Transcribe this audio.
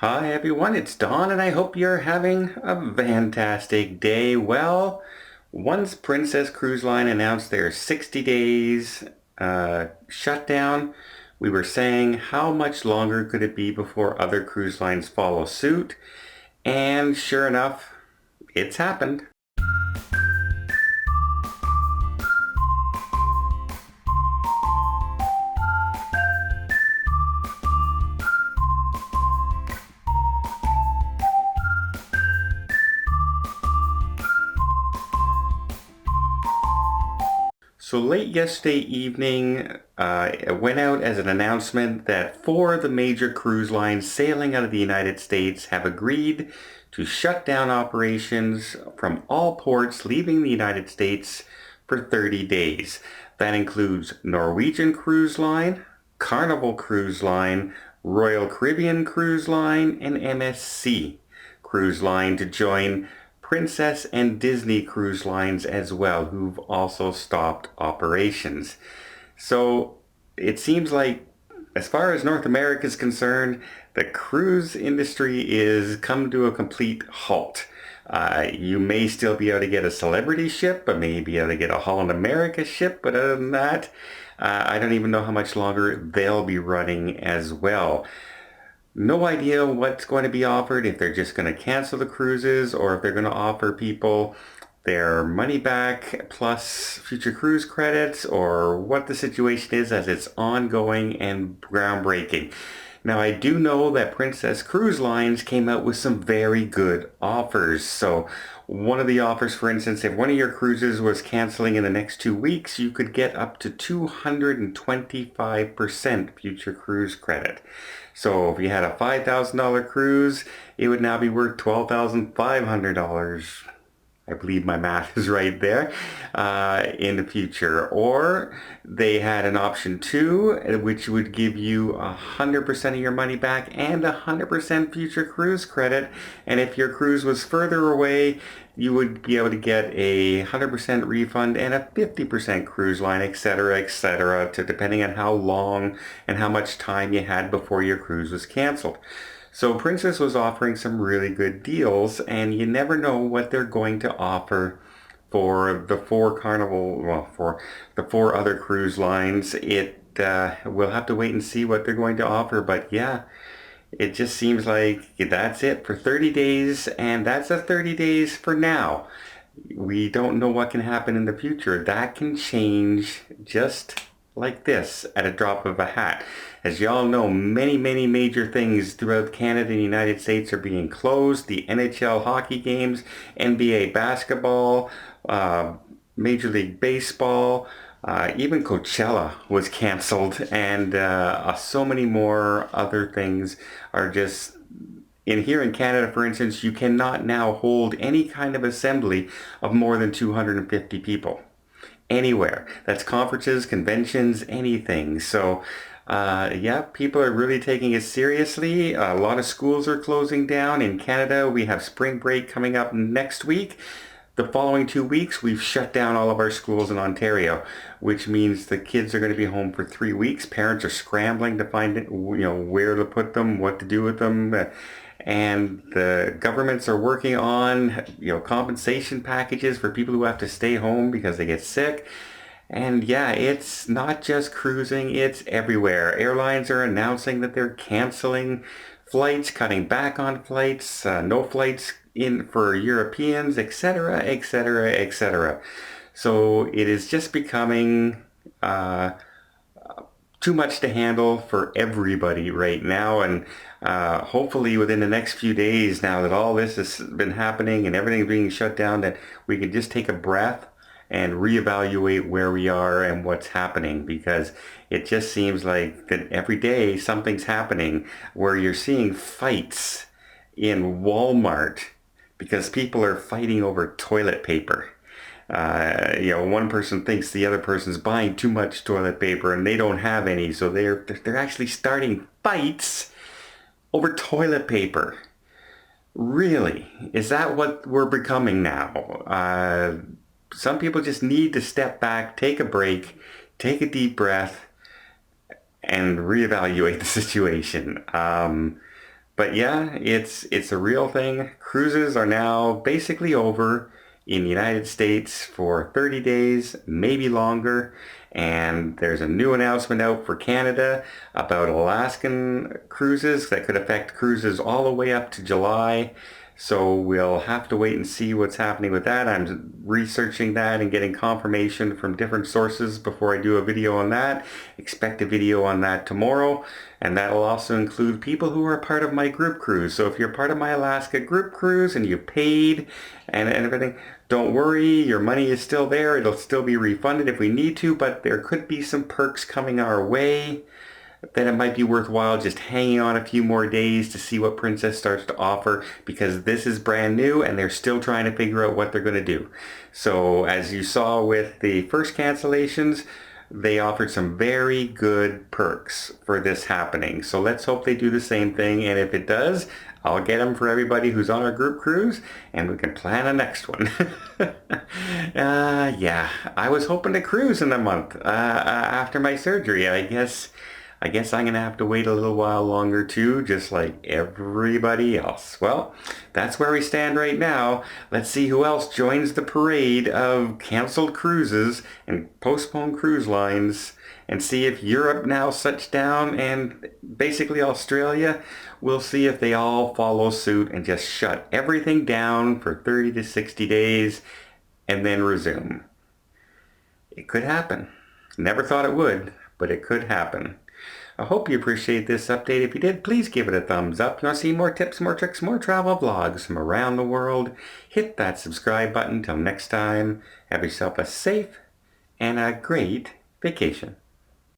Hi everyone, it's Don and I hope you're having a fantastic day. Well, once Princess Cruise Line announced their 60 days shutdown, we were saying how much longer could it be before other cruise lines follow suit? And sure enough, it's happened. So late yesterday evening, it went out as an announcement that four of the major cruise lines sailing out of the United States have agreed to shut down operations from all ports leaving the United States for 30 days. That includes Norwegian Cruise Line, Carnival Cruise Line, Royal Caribbean Cruise Line, and MSC Cruise Line to join Princess and Disney Cruise Lines as well, who've also stopped operations. So it seems like, as far as North America is concerned, the cruise industry is come to a complete halt. You may still be able to get a celebrity ship, but maybe be able to get a Holland America ship. But other than that, I don't even know how much longer they'll be running as well. No idea what's going to be offered, if they're just going to cancel the cruises or if they're going to offer people their money back plus future cruise credits, or what the situation is as it's ongoing and groundbreaking. Now, I do know that Princess Cruise Lines came out with some very good offers. So one of the offers, for instance, if one of your cruises was canceling in the next 2 weeks, you could get up to 225% future cruise credit. So if you had a $5,000 cruise, it would now be worth $12,500. I believe my math is right there, in the future. Or they had an option two, which would give you 100% of your money back and 100% future cruise credit. And if your cruise was further away, you would be able to get a 100% refund and a 50% cruise line, etc., to depending on how long and how much time you had before your cruise was canceled. So Princess was offering some really good deals, and you never know what they're going to offer for the for the four other cruise lines. We'll have to wait and see what they're going to offer, but yeah, it just seems like that's it for 30 days, and that's a 30 days for now. We don't know what can happen in the future. That can change just like this at a drop of a hat. As you all know, many major things throughout Canada and the United States are being closed. The NHL hockey games, NBA basketball, Major League Baseball, even Coachella was canceled, and so many more other things are just here in Canada, for instance, you cannot now hold any kind of assembly of more than 250 people anywhere. That's conferences, conventions, anything. So, yeah, people are really taking it seriously. A lot of schools are closing down. In Canada, we have spring break coming up next week. The following 2 weeks, we've shut down all of our schools in Ontario, which means the kids are going to be home for 3 weeks. Parents are scrambling to find where to put them, what to do with them. And the governments are working on, compensation packages for people who have to stay home because they get sick. And yeah, it's not just cruising, it's everywhere. Airlines are announcing that they're canceling flights, cutting back on flights, no flights in for Europeans, etc. So it is just becoming too much to handle for everybody right now, and hopefully within the next few days, now that all this has been happening and everything being shut down, that we can just take a breath and reevaluate where we are and what's happening, because it just seems like that every day something's happening, where you're seeing fights in Walmart because people are fighting over toilet paper. One person thinks the other person's buying too much toilet paper and they don't have any, so they're actually starting fights over toilet paper. Really? Is that what we're becoming now? Some people just need to step back, take a break, take a deep breath, and reevaluate the situation. But yeah, it's a real thing. Cruises are now basically over in the United States for 30 days, maybe longer. And there's a new announcement out for Canada about Alaskan cruises that could affect cruises all the way up to July. So we'll have to wait and see what's happening with that. I'm researching that and getting confirmation from different sources before I do a video on that. Expect a video on that tomorrow. And that will also include people who are part of my group cruise. So if you're part of my Alaska group cruise and you paid and everything, don't worry, your money is still there. It'll still be refunded if we need to, but there could be some perks coming our way. Then it might be worthwhile just hanging on a few more days to see what Princess starts to offer, because this is brand new and they're still trying to figure out what they're going to do. So as you saw with the first cancellations, they offered some very good perks for this happening. So let's hope they do the same thing, and if it does, I'll get them for everybody who's on our group cruise, and we can plan a next one. Yeah, I was hoping to cruise in a month after my surgery. I guess I'm going to have to wait a little while longer too, just like everybody else. Well, that's where we stand right now. Let's see who else joins the parade of canceled cruises and postponed cruise lines, and see if Europe now shuts down and basically Australia. We'll see if they all follow suit and just shut everything down for 30 to 60 days and then resume. It could happen. Never thought it would, but it could happen. I hope you appreciate this update. If you did, please give it a thumbs up. You want to see more tips, more tricks, more travel vlogs from around the world? Hit that subscribe button. Till next time, have yourself a safe and a great vacation.